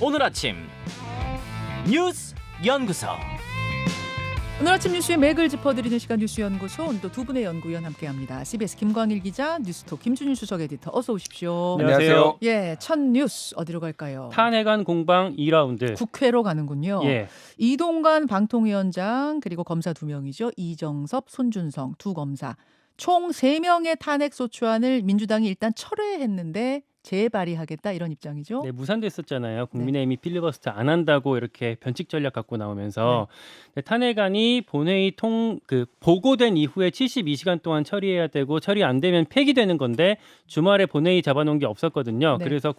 오늘 아침 뉴스 연구소. 오늘 아침 뉴스의 맥을 짚어드리는 시간 뉴스연구소, 오늘도 두 분의 연구위원 함께합니다. CBS 김광일 기자, 뉴스톡 김준일 수석 에디터, 어서 오십시오. 안녕하세요. 예, 첫 뉴스 어디로 갈까요? 탄핵안 공방 2라운드. 국회로 가는군요. 예. 이동관 방통위원장 그리고 검사 2명이죠. 이정섭, 손준성 두 검사. 총 3명의 탄핵소추안을 민주당이 일단 철회했는데 재발의하겠다 이런 입장이죠. 네, 무산됐었잖아요. 국민의힘이 필리버스터 안 한다고 이렇게 변칙 전략 갖고 나오면서 탄핵안이 본회의 보고된 이후에 72시간 동안 처리해야 되고 처리 안 되면 폐기되는 건데 주말에 본회의 잡아놓은 게 없었거든요. 네. 그래서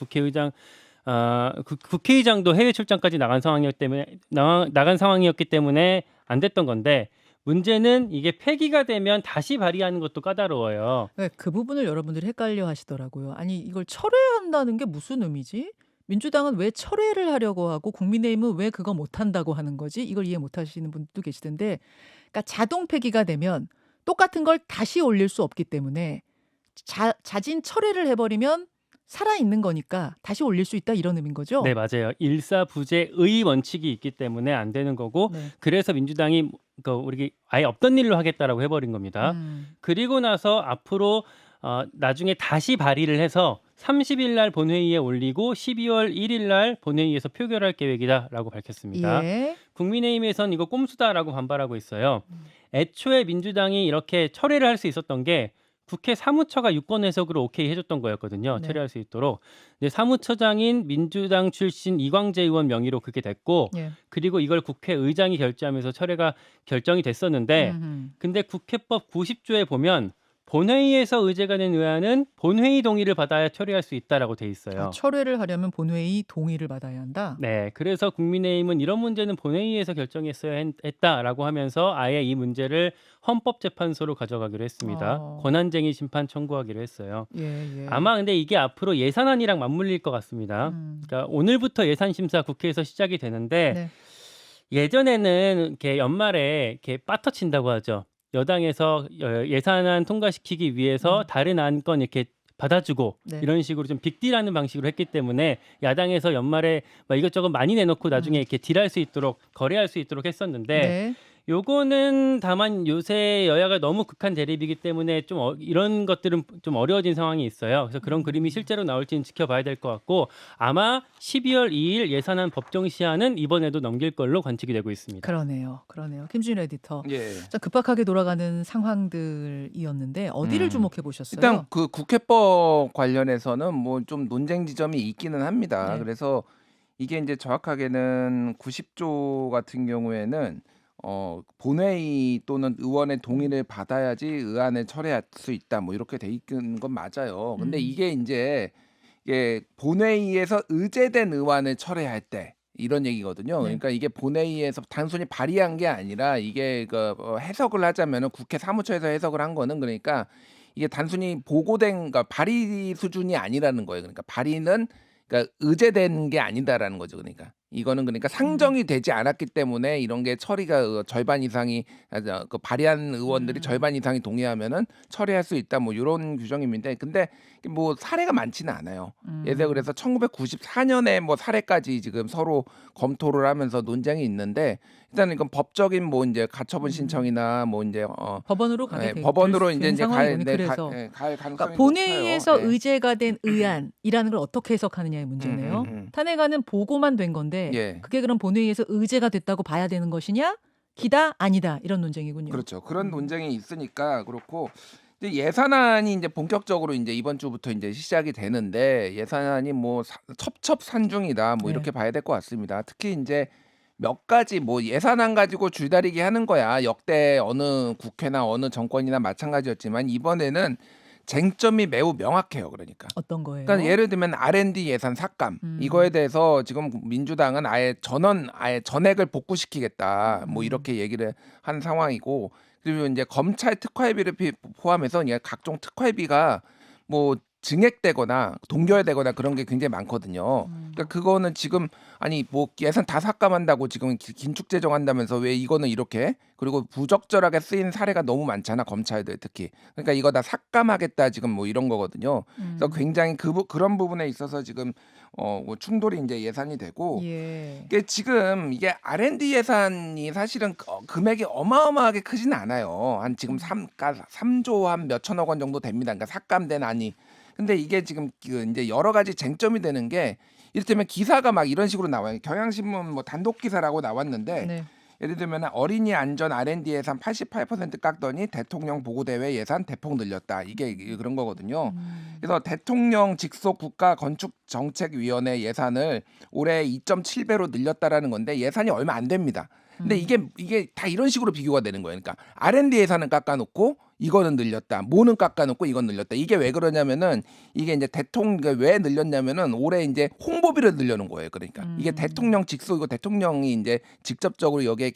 국회의장도 해외 출장까지 나간 상황이었기 때문에 안 됐던 건데, 문제는 이게 폐기가 되면 다시 발의하는 것도 까다로워요. 네, 그 부분을 여러분들이 헷갈려 하시더라고요. 아니, 이걸 철회한다는 게 무슨 의미지? 민주당은 왜 철회를 하려고 하고 국민의힘은 왜 그거 못한다고 하는 거지? 이걸 이해 못하시는 분도 계시던데, 그러니까 자동 폐기가 되면 똑같은 걸 다시 올릴 수 없기 때문에 자진 철회를 해버리면 살아있는 거니까 다시 올릴 수 있다 이런 의미인 거죠? 네, 맞아요. 일사부재의 원칙이 있기 때문에 안 되는 거고, 네. 그래서 민주당이 우리 아예 없던 일로 하겠다라고 해버린 겁니다. 그리고 나서 앞으로 나중에 다시 발의를 해서 30일 날 본회의에 올리고 12월 1일 날 본회의에서 표결할 계획이다라고 밝혔습니다. 예. 국민의힘에선 이거 꼼수다라고 반발하고 있어요. 애초에 민주당이 이렇게 철회를 할 수 있었던 게 국회 사무처가 유권 해석으로 오케이 해줬던 거였거든요. 네. 처리할 수 있도록. 근데 사무처장인 민주당 출신 이광재 의원 명의로 그게 됐고, 예. 그리고 이걸 국회의장이 결재하면서 철회가 결정이 됐었는데, 음흠. 근데 국회법 90조에 보면 본회의에서 의제가 된 의안은 본회의 동의를 받아야 처리할 수 있다라고 돼 있어요. 철회를 하려면 본회의 동의를 받아야 한다. 네, 그래서 국민의힘은 이런 문제는 본회의에서 결정했어야 했다라고 하면서 아예 이 문제를 헌법재판소로 가져가기로 했습니다. 권한쟁의 심판 청구하기로 했어요. 예. 아마 근데 이게 앞으로 예산안이랑 맞물릴 것 같습니다. 그러니까 오늘부터 예산심사 국회에서 시작이 되는데, 네. 예전에는 이렇게 연말에 이렇게 빠터친다고 하죠. 여당에서 예산안 통과시키기 위해서 다른 안건 이렇게 받아주고 네. 이런 식으로 좀 빅딜하는 방식으로 했기 때문에 야당에서 연말에 막 이것저것 많이 내놓고 나중에 이렇게 딜할 수 있도록, 거래할 수 있도록 했었는데, 네. 요거는 다만 요새 여야가 너무 극한 대립이기 때문에 좀 이런 것들은 좀 어려워진 상황이 있어요. 그래서 그런 그림이 실제로 나올지는 지켜봐야 될 것 같고, 아마 12월 2일 예산안 법정 시한은 이번에도 넘길 걸로 관측이 되고 있습니다. 그러네요. 김준일 에디터. 예. 자, 급박하게 돌아가는 상황들이었는데 어디를 주목해 보셨어요? 일단 그 국회법 관련해서는 뭐 좀 논쟁 지점이 있기는 합니다. 네. 그래서 이게 이제 정확하게는 90조 같은 경우에는 본회의 또는 의원의 동의를 받아야지 의안을 철회할 수 있다. 뭐 이렇게 돼 있는 건 맞아요. 근데 이게 이제 본회의에서 의제된 의안을 철회할 때 이런 얘기거든요. 네. 그러니까 이게 본회의에서 단순히 발의한 게 아니라 이게 해석을 하자면은 국회 사무처에서 해석을 한 거는, 그러니까 이게 단순히 보고된, 그러니까 발의 수준이 아니라는 거예요. 그러니까 발의는 그러니까 의제된 게 아니다라는 거죠. 그러니까 이거는 그러니까 상정이 되지 않았기 때문에 이런 게 처리가 절반 이상이 발의한 의원들이 절반 이상이 동의하면은 처리할 수 있다. 뭐 이런 규정입니다. 근데 뭐 사례가 많지는 않아요. 예를 그래서 1994년에 뭐 사례까지 지금 서로 검토를 하면서 논쟁이 있는데, 일단 이건 법적인 뭐 이제 가처분 신청이나 뭐 이제 법원으로 가게 될 법원으로 수 이제 있는 상황이군요. 그래서 갈 가능성이 그러니까 본회의에서 높아요. 의제가 된 의안이라는 걸 어떻게 해석하느냐의 문제네요. 탄핵안은 보고만 된 건데 예. 그게 그럼 본회의에서 의제가 됐다고 봐야 되는 것이냐? 기다 아니다 이런 논쟁이군요. 그렇죠. 그런 논쟁이 있으니까 그렇고, 이제 예산안이 이제 본격적으로 이제 이번 주부터 이제 시작이 되는데, 예산안이 뭐 첩첩산중이다 뭐 네. 이렇게 봐야 될 것 같습니다. 특히 이제 몇 가지 뭐 예산안 가지고 줄다리기 하는 거야. 역대 어느 국회나 어느 정권이나 마찬가지였지만 이번에는 쟁점이 매우 명확해요. 그러니까. 어떤 거예요? 그러니까 예를 들면 R&D 예산 삭감, 이거에 대해서 지금 민주당은 아예 전액을 복구시키겠다 뭐 이렇게 얘기를 한 상황이고, 그리고 이제 검찰 특활비를 포함해서 이제 각종 특활비가 뭐 증액되거나 동결되거나 그런 게 굉장히 많거든요. 그러니까 그거는 지금 아니 뭐 예산 다 삭감한다고 지금 긴축 재정한다면서 왜 이거는 이렇게, 그리고 부적절하게 쓰인 사례가 너무 많잖아, 검찰들 특히. 그러니까 이거 다 삭감하겠다 지금 뭐 이런 거거든요. 그래서 굉장히 그런 부분에 있어서 지금 뭐 충돌이 이제 예상이 되고 예. 이게 지금 이게 R&D 예산이 사실은 금액이 어마어마하게 크진 않아요. 한 지금 3조 한 몇천억 원 정도 됩니다. 그러니까 삭감된 안이. 근데 이게 지금 이제 여러 가지 쟁점이 되는 게 이를테면 기사가 막 이런 식으로 나와요. 경향신문 뭐 단독 기사라고 나왔는데 네. 예를 들면 어린이 안전 R&D 예산 88% 깎더니 대통령 보고대회 예산 대폭 늘렸다. 이게 그런 거거든요. 그래서 대통령 직속 국가건축정책위원회 예산을 올해 2.7배로 늘렸다라는 건데 예산이 얼마 안 됩니다. 근데 이게 다 이런 식으로 비교가 되는 거예요. 그러니까 R&D 예산은 깎아놓고 이거는 늘렸다. 뭐는 깎아놓고 이건 늘렸다. 이게 왜 그러냐면은 이게 이제 대통령 왜 늘렸냐면은 올해 이제 홍보비를 늘려놓은 거예요. 그러니까 이게 대통령 직속이고 대통령이 이제 직접적으로 여기에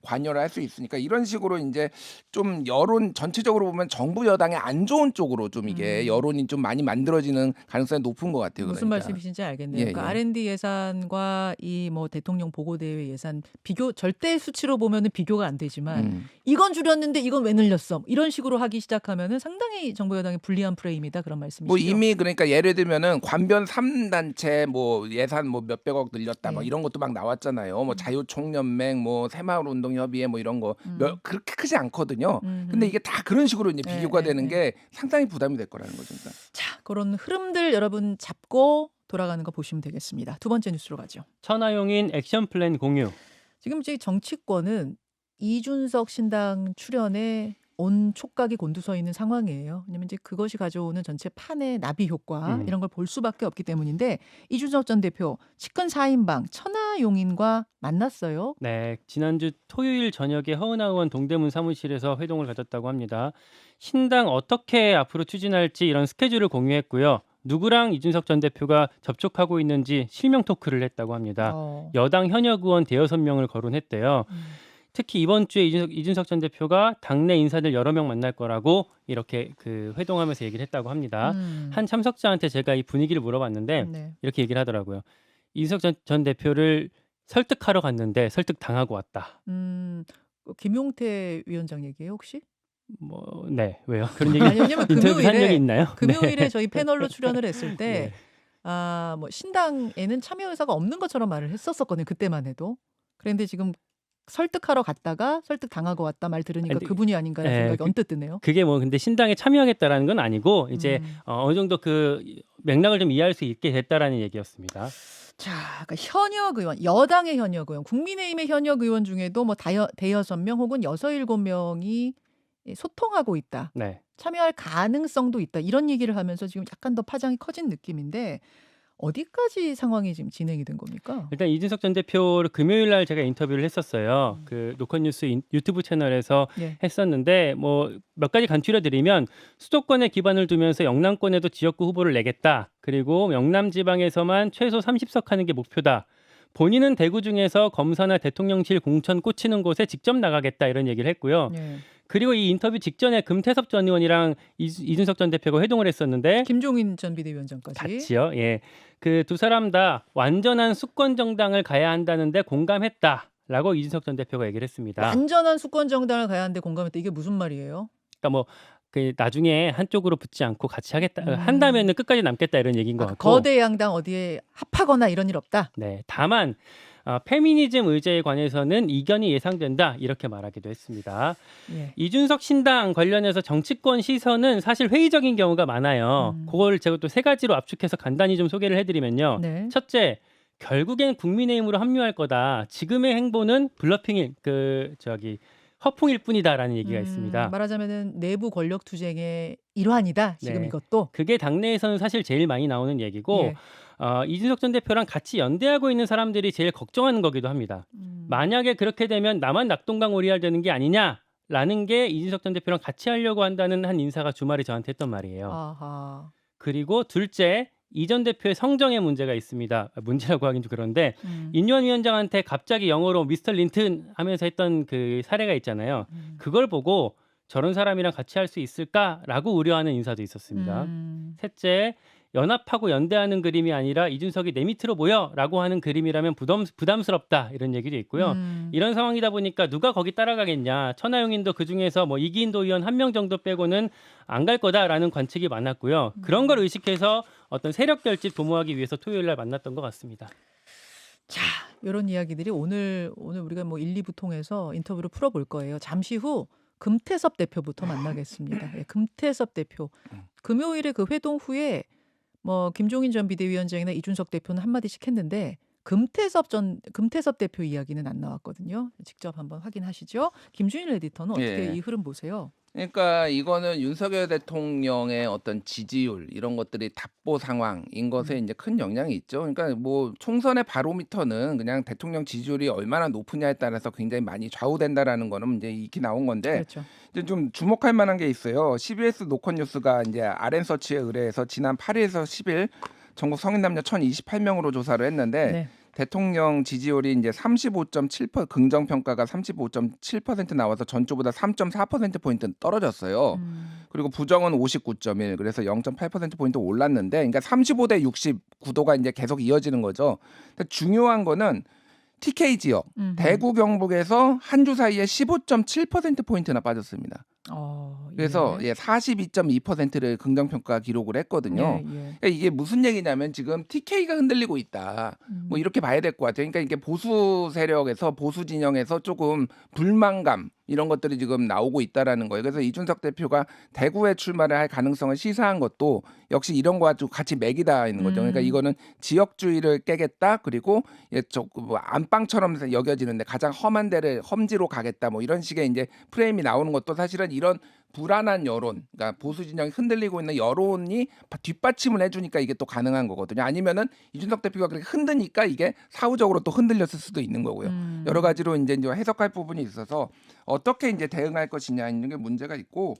관여를 할 수 있으니까 이런 식으로 이제 좀 여론 전체적으로 보면 정부 여당의 안 좋은 쪽으로 좀 이게 여론이 좀 많이 만들어지는 가능성이 높은 것 같아요. 무슨 그러니까. 말씀이신지 알겠네요. 예, 그러니까 예. R&D 예산과 이 뭐 대통령 보고대회 예산 비교 절대 수치로 보면은 비교가 안 되지만 이건 줄였는데 이건 왜 늘렸어? 이런 식으로 하기 시작하면은 상당히 정부 여당이 불리한 프레임이다 그런 말씀이시죠? 뭐 이미 그러니까 예를 들면은 관변 3단체 뭐 예산 뭐 몇백억 늘렸다 뭐 예. 이런 것도 막 나왔잖아요. 뭐 자유총연맹 뭐 새마을운동협의회 뭐 이런 거 그렇게 크지 않거든요. 근데 이게 다 그런 식으로 이제 비교가 되는 게 상당히 부담이 될 거라는 거죠. 그러니까. 자, 그런 흐름들 여러분 잡고 돌아가는 거 보시면 되겠습니다. 두 번째 뉴스로 가죠. 천하용인 액션 플랜 공유. 지금 이제 정치권은 이준석 신당 출연에 온 촉각이 곤두서 있는 상황이에요. 왜냐면 이제 그것이 가져오는 전체 판의 나비 효과 이런 걸 볼 수밖에 없기 때문인데 이준석 전 대표 측근 4인방 천하용인과 만났어요. 네, 지난주 토요일 저녁에 허은하 의원 동대문 사무실에서 회동을 가졌다고 합니다. 신당 어떻게 앞으로 추진할지 이런 스케줄을 공유했고요. 누구랑 이준석 전 대표가 접촉하고 있는지 실명 토크를 했다고 합니다. 여당 현역 의원 대여섯 명을 거론했대요. 특히 이번 주에 이준석 전 대표가 당내 인사들 여러 명 만날 거라고 이렇게 그 회동하면서 얘기를 했다고 합니다. 한 참석자한테 제가 이 분위기를 물어봤는데 네. 이렇게 얘기를 하더라고요. 이준석 전 대표를 설득하러 갔는데 설득 당하고 왔다. 김용태 위원장 얘기예요 혹시? 뭐, 네, 왜요? 그런 얘기 아니, 왜냐면 인터뷰 한 적이 있나요? 금요일에 네. 저희 패널로 출연을 했을 때 네. 뭐 신당에는 참여 의사가 없는 것처럼 말을 했었거든요. 그때만 해도. 그런데 지금 설득하러 갔다가 설득 당하고 왔다 말 들으니까 근데- 그분이 아닌가라는 네, 생각이 언뜻 드네요. 그게 뭐 근데 신당에 참여하겠다라는 건 아니고 이제 어느 정도 그 맥락을 좀 이해할 수 있게 됐다라는 얘기였습니다. 자, 그러니까 현역 의원, 여당의 현역 의원, 국민의힘의 현역 의원 중에도 뭐 대여섯 명 혹은 6-7명이 소통하고 있다. 네. 참여할 가능성도 있다. 이런 얘기를 하면서 지금 약간 더 파장이 커진 느낌인데 어디까지 상황이 지금 진행이 된 겁니까? 일단 이준석 전 대표를 금요일 날 제가 인터뷰를 했었어요. 그 노컷뉴스 유튜브 채널에서 예. 했었는데 뭐 몇 가지 간추려 드리면 수도권에 기반을 두면서 영남권에도 지역구 후보를 내겠다. 그리고 영남 지방에서만 최소 30석 하는 게 목표다. 본인은 대구 중에서 검사나 대통령실 공천 꽂히는 곳에 직접 나가겠다 이런 얘기를 했고요. 예. 그리고 이 인터뷰 직전에 금태섭 전 의원이랑 이준석 전 대표가 회동을 했었는데 김종인 전 비대위원장까지. 같이요. 예. 그 두 사람 다 완전한 수권 정당을 가야 한다는데 공감했다라고 이준석 전 대표가 얘기를 했습니다. 완전한 수권 정당을 가야 하는데 공감했다. 이게 무슨 말이에요? 그러니까 뭐 그 나중에 한쪽으로 붙지 않고 같이 하겠다 한다면은 끝까지 남겠다 이런 얘기인 것 같고. 거대 양당 어디에 합하거나 이런 일 없다. 네. 다만 페미니즘 의제에 관해서는 이견이 예상된다 이렇게 말하기도 했습니다. 예. 이준석 신당 관련해서 정치권 시선은 사실 회의적인 경우가 많아요. 그걸 제가 또 세 가지로 압축해서 간단히 좀 소개를 해드리면요. 네. 첫째, 결국엔 국민의힘으로 합류할 거다. 지금의 행보는 블러핑일 허풍일 뿐이다라는 얘기가 있습니다. 말하자면은 내부 권력 투쟁의 일환이다. 지금 네. 이것도. 그게 당내에서는 사실 제일 많이 나오는 얘기고 예. 이준석 전 대표랑 같이 연대하고 있는 사람들이 제일 걱정하는 거기도 합니다. 만약에 그렇게 되면 나만 낙동강오리알 되는 게 아니냐라는 게 이준석 전 대표랑 같이 하려고 한다는 한 인사가 주말에 저한테 했던 말이에요. 아하. 그리고 둘째, 이 전 대표의 성정에 문제가 있습니다. 문제라고 하긴 좀 그런데 인유한 위원장한테 갑자기 영어로 미스터 린튼 하면서 했던 그 사례가 있잖아요. 그걸 보고 저런 사람이랑 같이 할 수 있을까라고 우려하는 인사도 있었습니다. 셋째, 연합하고 연대하는 그림이 아니라 이준석이 내 밑으로 모여라고 하는 그림이라면 부담스럽다 이런 얘기도 있고요. 이런 상황이다 보니까 누가 거기 따라가겠냐. 천하용인도 그중에서 뭐 이기인도 의원 1명 정도 빼고는 안 갈 거다라는 관측이 많았고요. 그런 걸 의식해서 어떤 세력 결집 도모하기 위해서 토요일 날 만났던 것 같습니다. 자, 이런 이야기들이 오늘 우리가 뭐 1, 2부 통해서 인터뷰를 풀어볼 거예요. 잠시 후 금태섭 대표부터 만나겠습니다. 예, 금태섭 대표. 금요일에 그 회동 후에 뭐 김종인 전 비대위원장이나 이준석 대표는 한마디씩 했는데 금태섭 대표 이야기는 안 나왔거든요. 직접 한번 확인하시죠. 김준일 에디터는 어떻게 예. 이 흐름 보세요? 그러니까 이거는 윤석열 대통령의 어떤 지지율 이런 것들이 답보 상황인 것에 이제 큰 영향이 있죠. 그러니까 뭐 총선의 바로미터는 그냥 대통령 지지율이 얼마나 높으냐에 따라서 굉장히 많이 좌우된다라는 거는 이제 익히 나온 건데 그렇죠. 이제 좀 주목할 만한 게 있어요. CBS 노컷뉴스가 이제 RN서치에 의뢰해서 지난 8일에서 10일 전국 성인 남녀 1,028명으로 조사를 했는데 네. 대통령 지지율이 이제 35.7% 긍정 평가가 35.7% 나와서 전주보다 3.4% 포인트 떨어졌어요. 그리고 부정은 59.1 그래서 0.8% 포인트 올랐는데 그러니까 35대 69도가 이제 계속 이어지는 거죠. 근데 중요한 거는 TK 지역 대구 경북에서 한 주 사이에 15.7% 포인트나 빠졌습니다. 그래서 예. 42.2%를 긍정평가 기록을 했거든요. 예. 그러니까 이게 무슨 얘기냐면 지금 TK가 흔들리고 있다. 뭐 이렇게 봐야 될 것 같아요. 그러니까 이게 보수 세력에서 보수 진영에서 조금 불만감 이런 것들이 지금 나오고 있다라는 거예요. 그래서 이준석 대표가 대구에 출마를 할 가능성을 시사한 것도 역시 이런 거와 좀 같이 맥이다 있는 거죠. 그러니까 이거는 지역주의를 깨겠다. 그리고 뭐 안방처럼 여겨지는데 가장 험한 데를 험지로 가겠다. 뭐 이런 식의 이제 프레임이 나오는 것도 사실은 이런 불안한 여론, 그러니까 보수 진영이 흔들리고 있는 여론이 뒷받침을 해주니까 이게 또 가능한 거거든요. 아니면은 이준석 대표가 그렇게 흔드니까 이게 사후적으로 또 흔들렸을 수도 있는 거고요. 여러 가지로 이제 해석할 부분이 있어서 어떻게 이제 대응할 것이냐 이런 게 문제가 있고.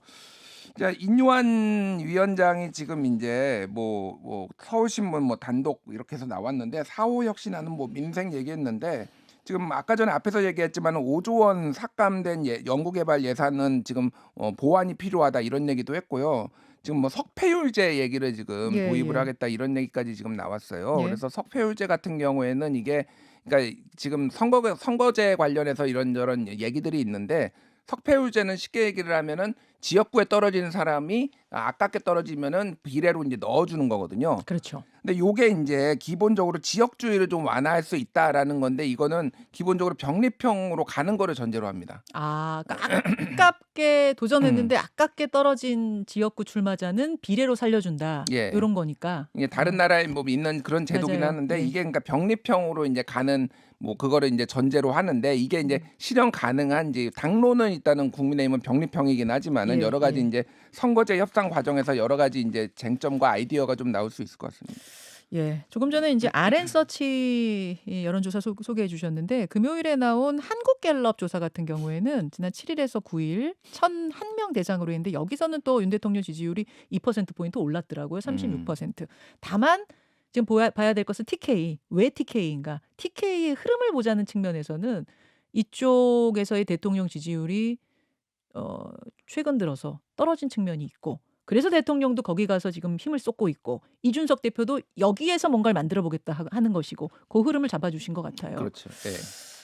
자, 인요한 위원장이 지금 이제 뭐 서울신문 뭐 단독 이렇게 해서 나왔는데 4.5 혁신하는 뭐 민생 얘기했는데. 지금 아까 전에 앞에서 얘기했지만 5조 원 삭감된 연구개발 예산은 지금 보완이 필요하다 이런 얘기도 했고요. 지금 뭐 석패율제 얘기를 지금 도입을 하겠다 이런 얘기까지 지금 나왔어요. 예. 그래서 석패율제 같은 경우에는 이게 그러니까 지금 선거제 관련해서 이런저런 얘기들이 있는데 석패율제는 쉽게 얘기를 하면은 지역구에 떨어지는 사람이 아깝게 떨어지면은 비례로 이제 넣어주는 거거든요. 그렇죠. 근데 요게 이제 기본적으로 지역주의를 좀 완화할 수 있다라는 건데 이거는 기본적으로 병립형으로 가는 거를 전제로 합니다. 그러니까 아깝게 도전했는데 아깝게 떨어진 지역구 출마자는 비례로 살려준다. 예. 이런 거니까. 이게 다른 나라에 뭐 있는 그런 제도긴 맞아요. 하는데 네. 이게 그러니까 병립형으로 이제 가는 뭐 그거를 이제 전제로 하는데 이게 이제 실현 가능한 이제 당론은 일단은 국민의힘은 병립형이긴 하지만은 예, 여러 가지 예. 이제 선거제 협상 과정에서 여러 가지 이제 쟁점과 아이디어가 좀 나올 수 있을 것 같습니다. 예. 조금 전에 이제 RN서치 여론조사 소개해 주셨는데 금요일에 나온 한국갤럽 조사 같은 경우에는 지난 7일에서 9일 1,001명 대상으로 했는데 여기서는 또 윤 대통령 지지율이 2%포인트 올랐더라고요. 36%. 다만 지금 봐야 될 것은 TK. 왜 TK인가? TK의 흐름을 보자는 측면에서는 이쪽에서의 대통령 지지율이 최근 들어서 떨어진 측면이 있고 그래서 대통령도 거기 가서 지금 힘을 쏟고 있고 이준석 대표도 여기에서 뭔가를 만들어 보겠다 하는 것이고 그 흐름을 잡아주신 것 같아요. 그렇죠. 예.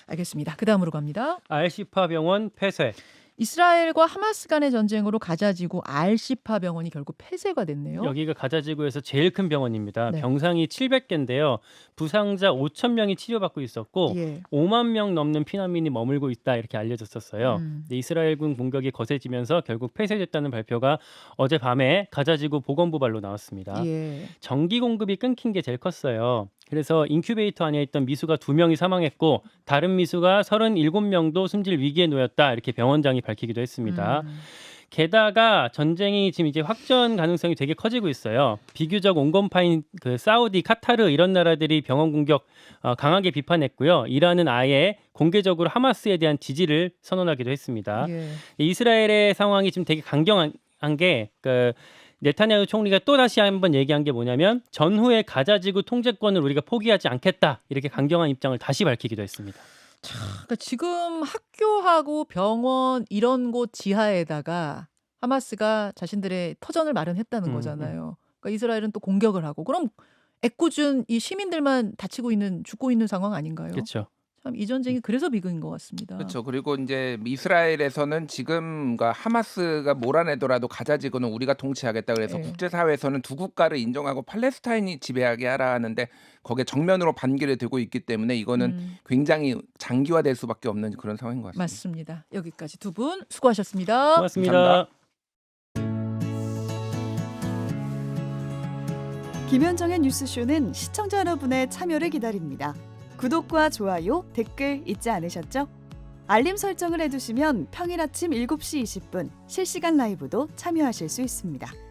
알겠습니다. 그 다음으로 갑니다. 알시파 병원 폐쇄. 이스라엘과 하마스 간의 전쟁으로 가자지구 알시파 병원이 결국 폐쇄가 됐네요. 여기가 가자지구에서 제일 큰 병원입니다. 네. 병상이 700개인데요. 부상자 5,000명이 치료받고 있었고 예. 5만 명 넘는 피난민이 머물고 있다 이렇게 알려졌었어요. 근데 이스라엘군 공격이 거세지면서 결국 폐쇄됐다는 발표가 어젯밤에 가자지구 보건부발로 나왔습니다. 예. 전기 공급이 끊긴 게 제일 컸어요. 그래서 인큐베이터 안에 있던 미수가 2명이 사망했고 다른 미수가 37명도 숨질 위기에 놓였다 이렇게 병원장이 밝히기도 했습니다. 게다가 전쟁이 지금 이제 확전 가능성이 되게 커지고 있어요. 비교적 온건파인 그 사우디, 카타르 이런 나라들이 병원 공격 강하게 비판했고요. 이란은 아예 공개적으로 하마스에 대한 지지를 선언하기도 했습니다. 예. 이스라엘의 상황이 지금 되게 강경한 게 네타냐후 총리가 또 다시 한번 얘기한 게 뭐냐면 전후의 가자지구 통제권을 우리가 포기하지 않겠다 이렇게 강경한 입장을 다시 밝히기도 했습니다. 그러니까 지금 학교하고 병원 이런 곳 지하에다가 하마스가 자신들의 터전을 마련했다는 거잖아요. 그러니까 이스라엘은 또 공격을 하고 그럼 애꿎은 이 시민들만 다치고 있는 죽고 있는 상황 아닌가요? 그렇죠. 참 이 전쟁이 그래서 비극인 것 같습니다. 그렇죠. 그리고 이제 이스라엘에서는 지금 그러니까 하마스가 몰아내더라도 가자 지구는 우리가 통치하겠다 그래서 예. 국제사회에서는 두 국가를 인정하고 팔레스타인이 지배하게 하라 하는데 거기에 정면으로 반기를 들고 있기 때문에 이거는 굉장히 장기화될 수밖에 없는 그런 상황인 것 같습니다. 맞습니다. 여기까지 두 분 수고하셨습니다. 고맙습니다. 감사합니다. 김현정의 뉴스쇼는 시청자 여러분의 참여를 기다립니다. 구독과 좋아요, 댓글 잊지 않으셨죠? 알림 설정을 해두시면 평일 아침 7시 20분 실시간 라이브도 참여하실 수 있습니다.